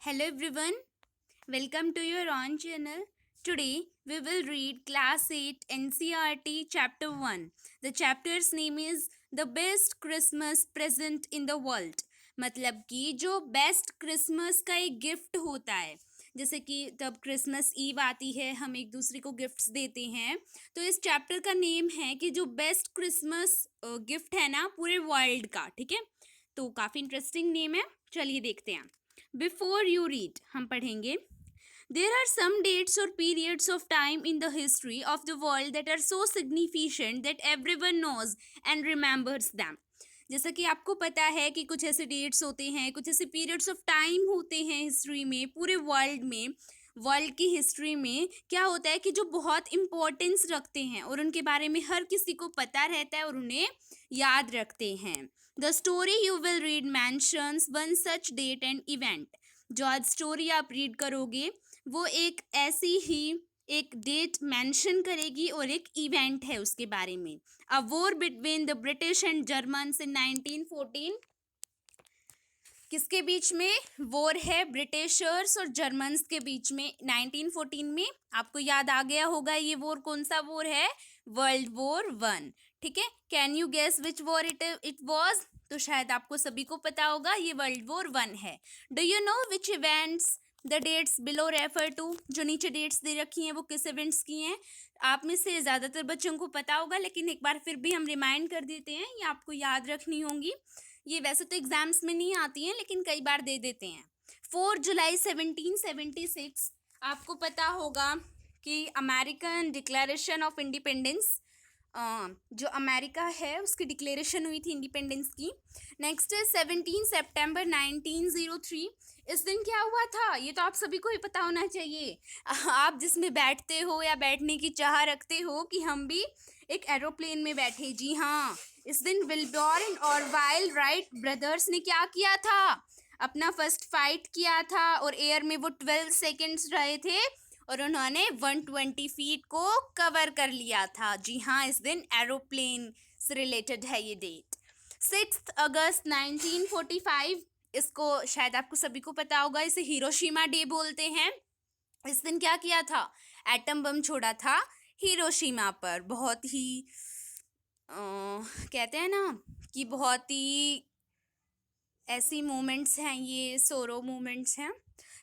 Hello everyone, welcome to your own channel. Today we will read Class 8 NCERT Chapter 1. The chapter's name is The Best Christmas Present in the World. मतलब कि जो best Christmas का एक gift होता है, जैसे कि तब क्रिसमस ईव आती है, हम एक दूसरे को गिफ्ट्स देते हैं, तो इस चैप्टर का नेम है कि जो बेस्ट क्रिसमस गिफ्ट है ना पूरे वर्ल्ड का, ठीक है। तो काफ़ी इंटरेस्टिंग नेम है, चलिए देखते हैं। बिफोर यू रीड हम पढ़ेंगे। There are some dates or periods of time in the history of the world that are so significant that everyone knows and remembers them. जैसा कि आपको पता है कि कुछ ऐसे डेट्स होते हैं, कुछ ऐसे पीरियड्स ऑफ टाइम होते हैं हिस्ट्री में, पूरे वर्ल्ड में, वर्ल्ड की हिस्ट्री में क्या होता है कि जो बहुत इम्पोर्टेंस रखते हैं और उनके बारे में हर किसी को पता रहता है और उन्हें याद रखते हैं। The story you will read mentions one such date and event. जो आज स्टोरी आप रीड करोगे वो एक ऐसी ही एक डेट मेंशन करेगी और एक इवेंट है उसके बारे में। A war between the British and Germans in 1914। किसके बीच में वॉर है? ब्रिटिशर्स और जर्मन्स के बीच में 1914 में। आपको याद आ गया होगा ये वॉर कौन सा वॉर है? World war 1। ठीक है, can you guess which war it was? तो शायद आपको सभी को पता होगा ये वर्ल्ड वॉर 1 है। Do you know which events the dates below refer to? जो नीचे डेट्स दे रखी हैं वो किस इवेंट्स की हैं? आप में से ज़्यादातर बच्चों को पता होगा, लेकिन एक बार फिर भी हम रिमाइंड कर देते हैं, ये आपको याद रखनी होंगी। ये वैसे तो एग्जाम्स में नहीं आती हैं लेकिन कई बार दे देते हैं। 4 जुलाई 1776, आपको पता होगा कि अमेरिकन डिक्लेरेशन ऑफ इंडिपेंडेंस, जो अमेरिका है उसकी डिक्लेरेशन हुई थी इंडिपेंडेंस की। नेक्स्ट है 17 सितंबर 1903। इस दिन क्या हुआ था ये तो आप सभी को ही पता होना चाहिए। आप जिसमें बैठते हो या बैठने की चाह रखते हो कि हम भी एक एरोप्लेन में बैठे। जी हाँ, इस दिन विल्बोर और वाइल्ड राइट ब्रदर्स ने क्या किया था? अपना फर्स्ट फाइट किया था और एयर में वो 12 सेकेंड्स रहे थे और उन्होंने 120 फीट को कवर कर लिया था। जी हाँ, इस दिन एरोप्लेन से रिलेटेड है ये डेट। 6 अगस्त 1945, इसको शायद आपको सभी को पता होगा, इसे हिरोशिमा डे बोलते हैं। इस दिन क्या किया था? एटम बम छोड़ा था हिरोशिमा पर। बहुत ही कहते हैं ना कि बहुत ही ऐसी मोमेंट्स हैं, ये सोरो मोमेंट्स हैं।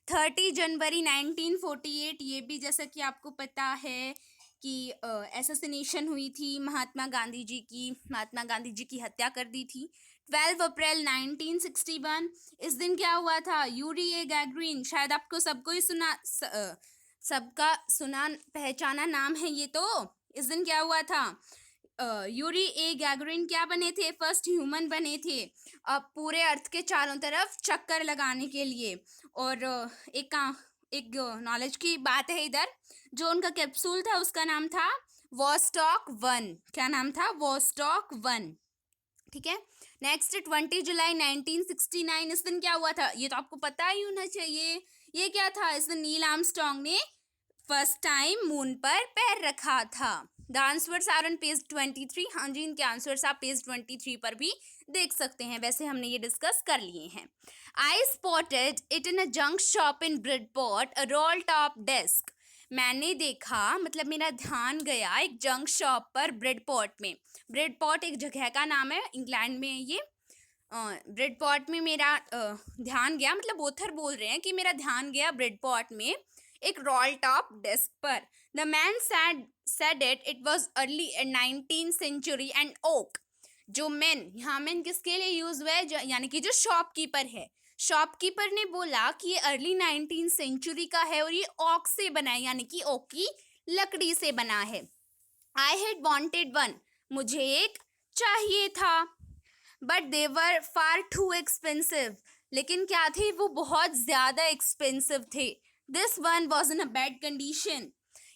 30 जनवरी 1948, ये भी जैसा कि आपको पता है कि एसेसिनेशन हुई थी महात्मा गांधी जी की हत्या कर दी थी। 12 अप्रैल 1961, इस दिन क्या हुआ था? यूरी ए गैगरिन, शायद आपको सबको ही सबका सुना पहचाना नाम है ये तो। इस दिन क्या हुआ था? यूरी ए गैगरिन क्या बने थे? फर्स्ट ह्यूमन बने थे अब पूरे अर्थ के चारों तरफ चक्कर लगाने के लिए। और एक नॉलेज की बात है इधर, जो उनका कैप्सूल था उसका नाम था वॉस्टॉक 1। क्या नाम था? वॉस्टॉक 1। ठीक है। नेक्स्ट 20 जुलाई 1969, इस दिन क्या हुआ था? ये तो आपको पता ही होना चाहिए। ये क्या था? इस दिन नील आर्मस्ट्रॉन्ग ने फर्स्ट टाइम मून पर पैर रखा था। The answers are on page 23। हाँ जी, इनके आंसर्स आप पेज 23 पर भी देख सकते हैं। वैसे हमने ये डिस्कस कर लिए हैं। आई spotted it in a junk shop in Bridport, a role top desk. मैंने देखा, मतलब मेरा ध्यान गया एक जंक शॉप पर ब्रिडपोर्ट में। ब्रिडपोर्ट एक जगह का नाम है, इंग्लैंड में है ये। ब्रिडपोर्ट में मेरा ध्यान गया, मतलब ऑथर बोल रहे हैं कि मेरा ध्यान गया ब्रिडपोर्ट में एक रोल टॉप डेस्क पर। The man said it was early 19th century and oak। जो मैन, यहाँ मैन किसके लिए यूज हुआ है? यानी कि जो शॉपकीपर है, शॉपकीपर ने बोला कि ये अर्ली 19th सेंचुरी का है और ये ओक से बना है, यानी कि ओक की लकड़ी से बना है। आई हैड वॉन्टेड वन, मुझे एक चाहिए था। But they were far too expensive, लेकिन क्या थे? वो बहुत ज़्यादा एक्सपेंसिव थे। This one was in a bad condition,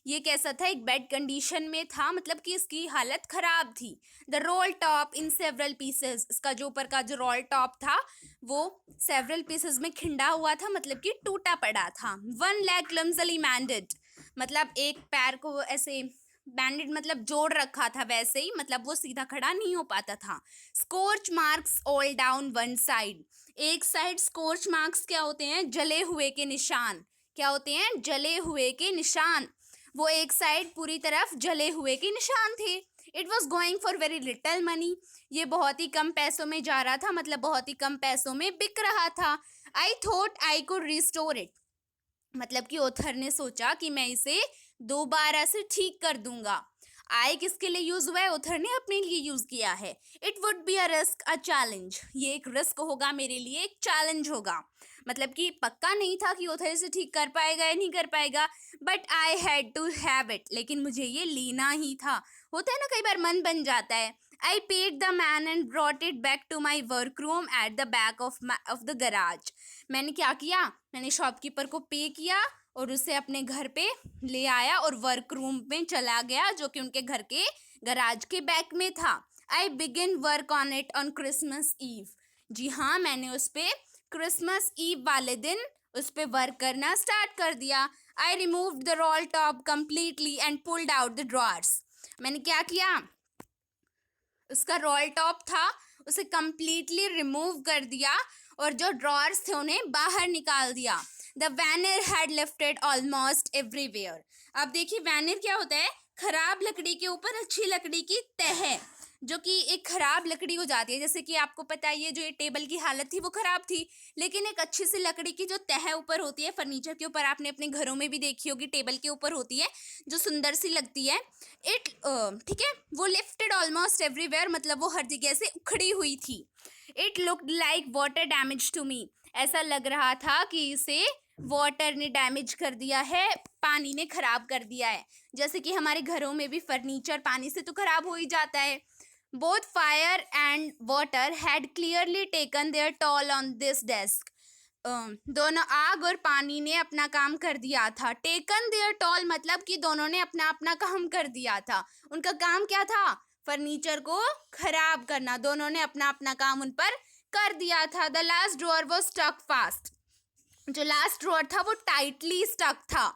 ये कैसा था? एक बैड कंडीशन में था, मतलब कि इसकी हालत खराब थी। The role top in several pieces, इसका जो ऊपर का जो रोल टॉप था वो सेवरल पीसेस में खिंडा हुआ था, मतलब कि टूटा पड़ा था। वन लेग क्लमजली मैंडेड, मतलब एक पैर को ऐसे बैंडेड, मतलब जोड़ रखा था वैसे ही, मतलब वो सीधा खड़ा नहीं हो पाता था। Scorch marks all down one side, एक साइड स्कॉच मार्क्स क्या होते हैं? जले हुए के निशान। क्या होते हैं? जले हुए के निशान। वो एक साइड पूरी तरफ जले हुए के निशान थे। It was going for very little money. ये बहुत ही कम पैसों में जा रहा था, मतलब बहुत ही कम पैसों में बिक रहा था। I thought I could restore it, मतलब कि ऑथर ने सोचा कि मैं इसे दोबारा से ठीक कर दूंगा। आई किसके लिए यूज हुआ है? ऑथर ने अपने लिए यूज किया है। It would be a risk a challenge, ये एक रिस्क होगा मेरे लिए, एक चैलेंज होगा। मतलब कि पक्का नहीं था कि ऑथर इसे ठीक कर पाएगा या नहीं कर पाएगा, but I had to have it, लेकिन मुझे ये लेना ही था। होता है ना, कई बार मन बन जाता है। I paid the man and brought it back to my workroom at the back of the garage. मैंने क्या किया? मैंने शॉपकीपर को पे किया और उसे अपने घर पे ले आया और वर्क रूम में चला गया, जो कि उनके घर के गराज के बैक में था। I began work on it on Christmas Eve. जी हाँ, मैंने उस पे क्रिसमस ईव वाले दिन उस पे वर्क करना स्टार्ट कर दिया। I removed the roll top completely and pulled out the drawers. मैंने क्या किया? उसका रोल टॉप था, उसे कंप्लीटली रिमूव कर दिया और जो ड्रॉर्स थे उन्हें बाहर निकाल दिया। The veneer had lifted almost everywhere. अब देखिए, वैनर क्या होता है? खराब लकड़ी के ऊपर अच्छी लकड़ी की तह, जो कि एक खराब लकड़ी हो जाती है। जैसे कि आपको पता है, ये जो ये टेबल की हालत थी वो खराब थी, लेकिन एक अच्छी सी लकड़ी की जो तह ऊपर होती है फर्नीचर के ऊपर, आपने अपने घरों में भी देखी होगी, टेबल के ऊपर होती है, जो सुंदर सी लगती है। इट ठीक है, वो लिफ्टेड ऑलमोस्ट एवरीवेयर, मतलब वो हर जगह से उखड़ी हुई थी। It looked like water damage to me, ऐसा लग रहा था कि इसे वाटर ने डैमेज कर दिया है, पानी ने खराब कर दिया है। जैसे कि हमारे घरों में भी फर्नीचर पानी से तो खराब हो ही जाता है। Both fire and water had clearly taken their toll on this desk. दोनों, आग और पानी ने अपना काम कर दिया था। टेकन देयर टॉल मतलब कि दोनों ने अपना अपना काम कर दिया था। उनका काम क्या था? फर्नीचर को खराब करना। दोनों ने अपना अपना काम उन पर कर दिया था। The last drawer was stuck fast. जो लास्ट ड्रॉअर था वो टाइटली स्टक था,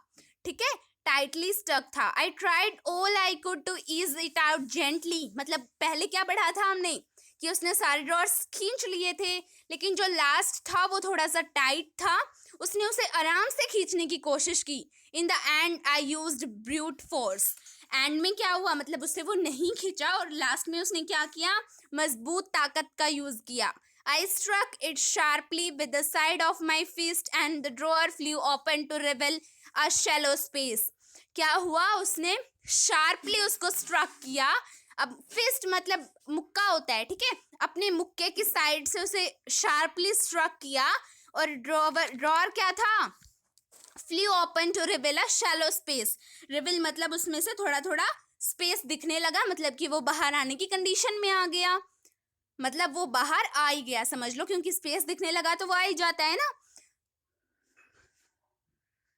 ठीक है, टाइटली स्टक था। I tried all I could to ease it out gently, मतलब पहले क्या पढ़ा था हमने कि उसने सारे ड्रॉर्स खींच लिए थे, लेकिन जो लास्ट था वो थोड़ा सा टाइट था, उसने उसे आराम से खींचने की कोशिश की। In the and I used brute force. And में क्या हुआ? मतलब उससे वो नहीं खींचा और लास्ट में उसने क्या किया? मजबूत ताकत का यूज किया। I struck it sharply with the side of my fist and the drawer flew open to reveal a shallow space. क्या हुआ? उसने शार्पली उसको स्ट्रक किया। अब फिस्ट मतलब मुक्का होता है, ठीक है, अपने मुक्के की साइड से उसे शार्पली स्ट्रक किया और ड्रॉअर क्या था? Flew open to reveal a shallow space. Reveal मतलब उसमें से थोड़ा थोड़ा स्पेस दिखने लगा, मतलब कि वो बाहर आने की कंडीशन में आ गया, मतलब वो बाहर आ ही गया, समझ लो, क्योंकि स्पेस दिखने लगा तो वो आ ही जाता है ना।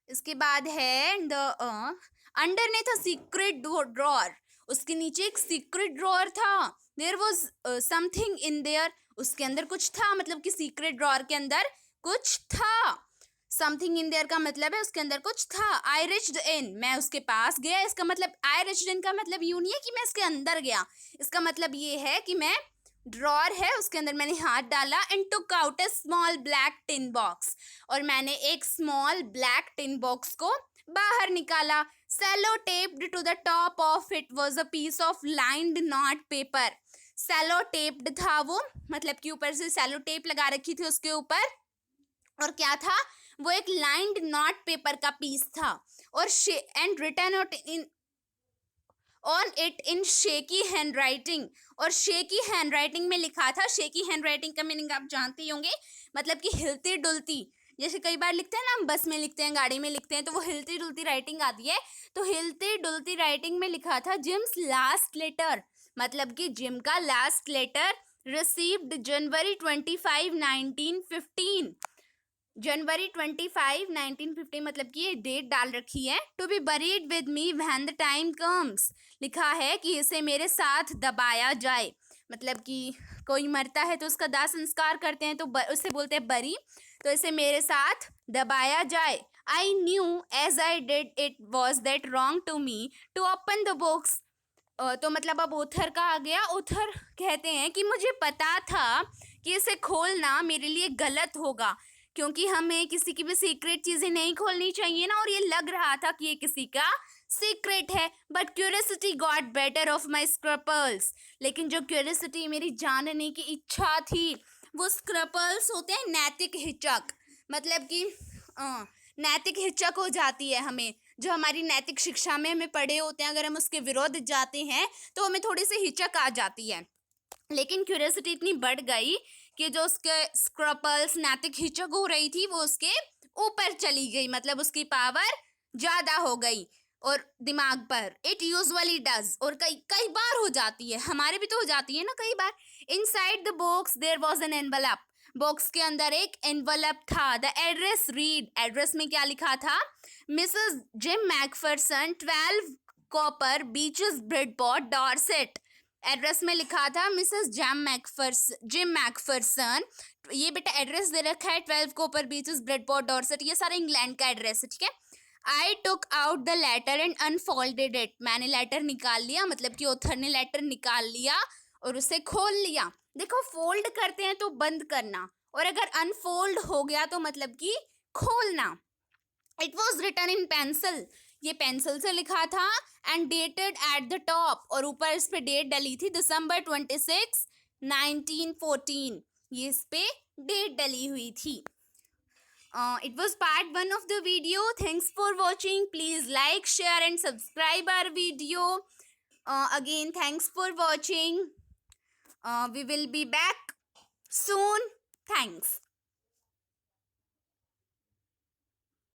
इसके बाद है the underneath a secret drawer. उसके नीचे एक सीक्रेट ड्रॉअर था। There was something in there, उसके अंदर कुछ था, मतलब कि सीक्रेट ड्रॉअर के अंदर कुछ था। समथिंग इन देयर का मतलब है उसके अंदर कुछ था। आई रिच्ड इन, मैं उसके पास गया। इसका मतलब आई रिच्ड इन का मतलब यूं नहीं है कि मैं इसके अंदर गया, इसका मतलब ये है कि मैं, ड्रॉअर है उसके अंदर मैंने हाथ डाला and took out a small black tin box, और मैंने एक स्मॉल ब्लैक टिन बॉक्स को बाहर निकाला। Sellotaped to the top of it was a piece of lined note paper. Sellotaped था वो, मतलब कि ऊपर से सेलो टेप लगा रखी थी उसके ऊपर, और क्या था वो? एक लाइंड नॉट पेपर का पीस था। और and written in on it in shaky handwriting, और शेकी हैंड राइटिंग में लिखा था। शेकी हैंड राइटिंग का मीनिंग आप जानते ही होंगे, मतलब कि हिलती डुलती। जैसे कई बार लिखते हैं ना, हम बस में लिखते हैं, गाड़ी में लिखते हैं, तो वो हिलती डुलती राइटिंग आती है। तो हिलती डुलती राइटिंग में लिखा था जिम्स लास्ट लेटर, मतलब कि जिम का लास्ट लेटर रिसीव्ड जनवरी 25, 1915। जनवरी 25, 1950, मतलब कि ये डेट डाल रखी है। To be buried with me when the time comes, लिखा है कि इसे मेरे साथ दबाया जाए, मतलब कि कोई मरता है तो उसका दाह संस्कार करते हैं तो उससे बोलते हैं बरी, तो इसे मेरे साथ दबाया जाए। I knew as I did it was that wrong to me to open the books. तो मतलब अब ऑथर का आ गया। ऑथर कहते हैं कि मुझे पता था कि इसे खोलना मेरे लिए गलत होगा, क्योंकि हमें किसी की भी सीक्रेट चीजें नहीं खोलनी चाहिए ना, और ये लग रहा था कि ये किसी का सीक्रेट है। But curiosity got better of my scruples, लेकिन जो क्यूरियोसिटी, मेरी जानने की इच्छा थी, वो स्क्रपल्स होते हैं नैतिक हिचक, मतलब कि नैतिक हिचक हो जाती है हमें, जो हमारी नैतिक शिक्षा में हमें पढ़े होते हैं, अगर हम उसके विरोध जाते हैं तो हमें थोड़ी सी हिचक आ जाती है। लेकिन क्यूरियोसिटी इतनी बढ़ गई कि जो उसके स्क्रपल्स नैतिक हिचक हो रही थी वो उसके ऊपर चली गई, मतलब उसकी पावर ज्यादा हो गई और दिमाग पर। इट यूजुअली डज, और कई कई बार हो जाती है, हमारे भी तो हो जाती है ना कई बार। Inside the box there was an envelope, box के अंदर एक एनवलप था। द एड्रेस रीड, एड्रेस में क्या लिखा था? Mrs Jim McPherson, 12 Copper Beeches Bridport Dorset. Address में लिखा था मिसेस जिम मैकफरसन। ये बेटा एड्रेस दे रखा है 12 कॉपर बीचेस ब्रेडपॉट डॉर्सेट, ये सारा इंग्लैंड का एड्रेस है, ठीक है। I took out the letter and unfolded it, मैंने लेटर निकाल लिया, मतलब कि ऑथर ने लेटर निकाल लिया और उसे खोल लिया। देखो, फोल्ड करते हैं तो बंद करना, और अगर अनफोल्ड हो गया तो मतलब कि खोलना। It was written in pencil, ये पेंसिल से लिखा था। And dated at the top, और ऊपर इस पे डेट डली थी December 26, 1914, ये इस पे डेट डली हुई थी। It was part 1 of the video. Thanks for watching. Please like, share and subscribe our video. Again, thanks for watching. We will be back soon. Thanks.